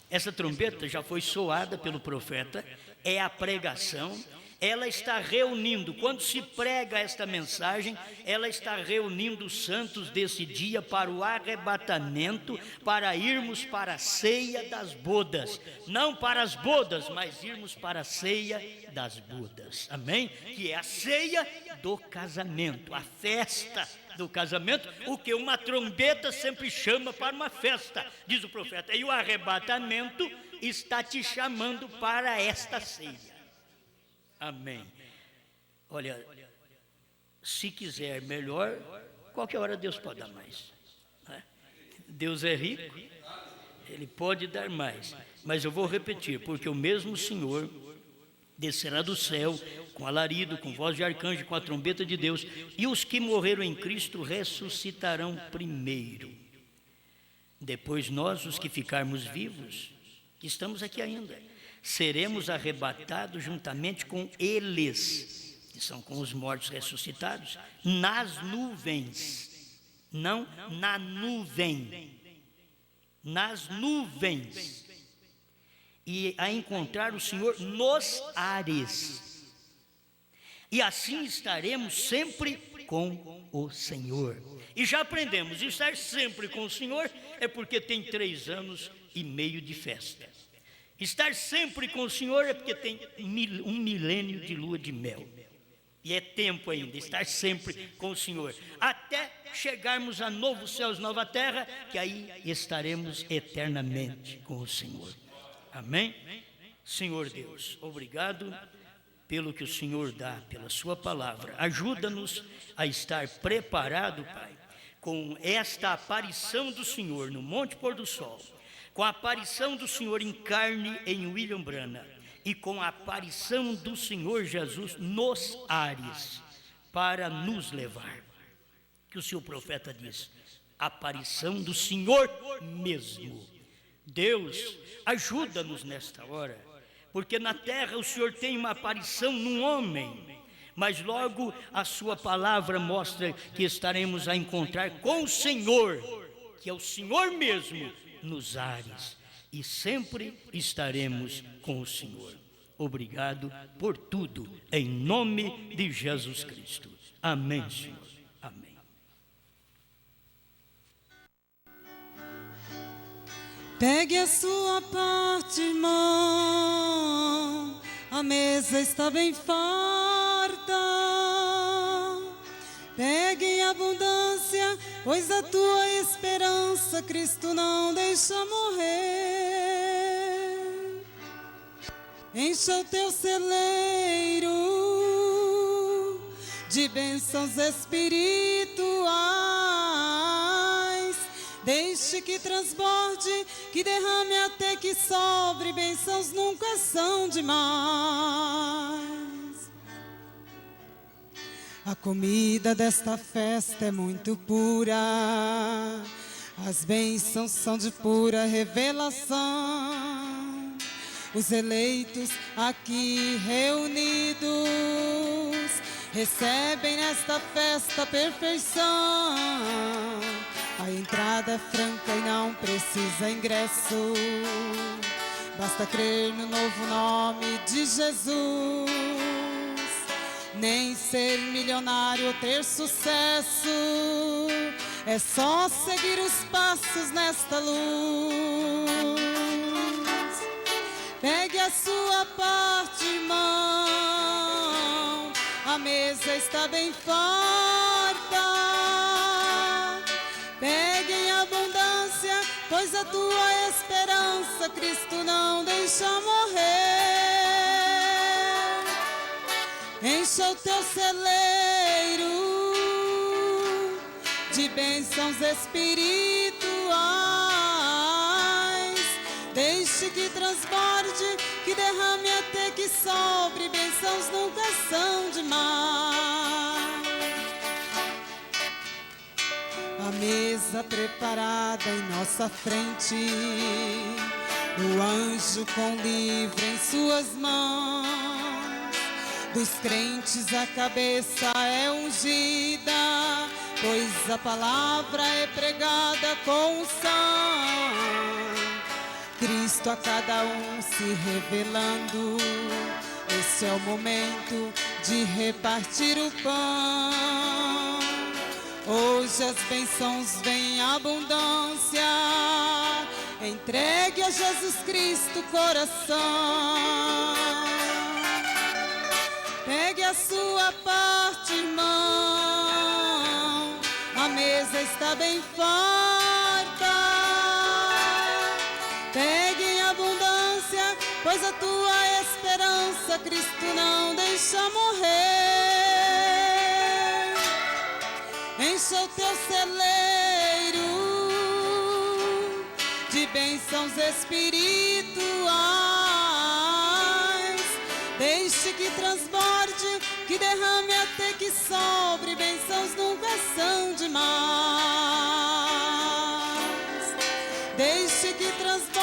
Essa trombeta já foi soada pelo profeta, é a pregação. Ela está reunindo, quando se prega esta mensagem, ela está reunindo os santos desse dia para o arrebatamento, para irmos para a ceia das bodas. Não para as bodas, mas irmos para a ceia das bodas. Amém? Que é a ceia do casamento, a festa do casamento, o que uma trombeta sempre chama para uma festa, diz o profeta. E o arrebatamento está te chamando para esta ceia. Amém. Olha, se quiser melhor, qualquer hora Deus pode dar mais, né? Deus é rico, Ele pode dar mais. Mas eu vou repetir, porque o mesmo Senhor descerá do céu com alarido, com voz de arcanjo, com a trombeta de Deus, e os que morreram em Cristo ressuscitarão primeiro. Depois nós, os que ficarmos vivos, que estamos aqui ainda, seremos arrebatados juntamente com eles, que são com os mortos ressuscitados, nas nuvens. Não na nuvem, nas nuvens, e a encontrar o Senhor nos ares. E assim estaremos sempre com o Senhor. E já aprendemos, estar sempre com o Senhor é porque tem 3 anos e meio de festa. Estar sempre com o Senhor é porque tem 1 milênio de lua de mel. E é tempo ainda, estar sempre com o Senhor. Até chegarmos a novos céus, nova terra, que aí estaremos eternamente com o Senhor. Amém? Senhor Deus, obrigado pelo que o Senhor dá, pela sua palavra. Ajuda-nos a estar preparado, Pai, com esta aparição do Senhor no Monte Pôr do Sol, com a aparição do Senhor em carne em William Brana e com a aparição do Senhor Jesus nos ares, para nos levar. Que o seu profeta diz: aparição do Senhor mesmo. Deus, ajuda-nos nesta hora, porque na terra o Senhor tem uma aparição num homem, mas logo a sua palavra mostra que estaremos a encontrar com o Senhor, que é o Senhor mesmo, nos ares, e sempre estaremos com o Senhor. Obrigado por tudo, em nome de Jesus Cristo. Amém, Senhor. Amém. Pegue a sua parte, irmão, a mesa está bem farta. Pegue em abundância, pois a tua esperança Cristo não deixa morrer. Encha o teu celeiro de bênçãos espirituais. Deixe que transborde, que derrame até que sobre. Bênçãos nunca são demais. A comida desta festa é muito pura. As bênçãos são de pura revelação. Os eleitos aqui reunidos recebem nesta festa a perfeição. A entrada é franca e não precisa ingresso. Basta crer no novo nome de Jesus. Nem ser milionário ou ter sucesso, é só seguir os passos nesta luz. Pegue a sua parte, irmão, a mesa está bem farta. Pegue em abundância, pois a tua esperança Cristo não deixa morrer. Encha o teu celeiro de bênçãos espirituais. Deixe que transborde, que derrame até que sobre. Bênçãos nunca são demais. A mesa preparada em nossa frente, o anjo com livro em suas mãos. Dos crentes a cabeça é ungida, pois a palavra é pregada com unção. Cristo a cada um se revelando, esse é o momento de repartir o pão. Hoje as bênçãos vêm em abundância, entregue a Jesus Cristo o coração. Pegue a sua parte, irmão, a mesa está bem farta. Pegue em abundância, pois a tua esperança Cristo não deixa morrer. Encha o teu celeiro de bênçãos espirituais. Deixe que transborde, que derrame até que sobre. Bênçãos nunca são demais. Deixe que transborde.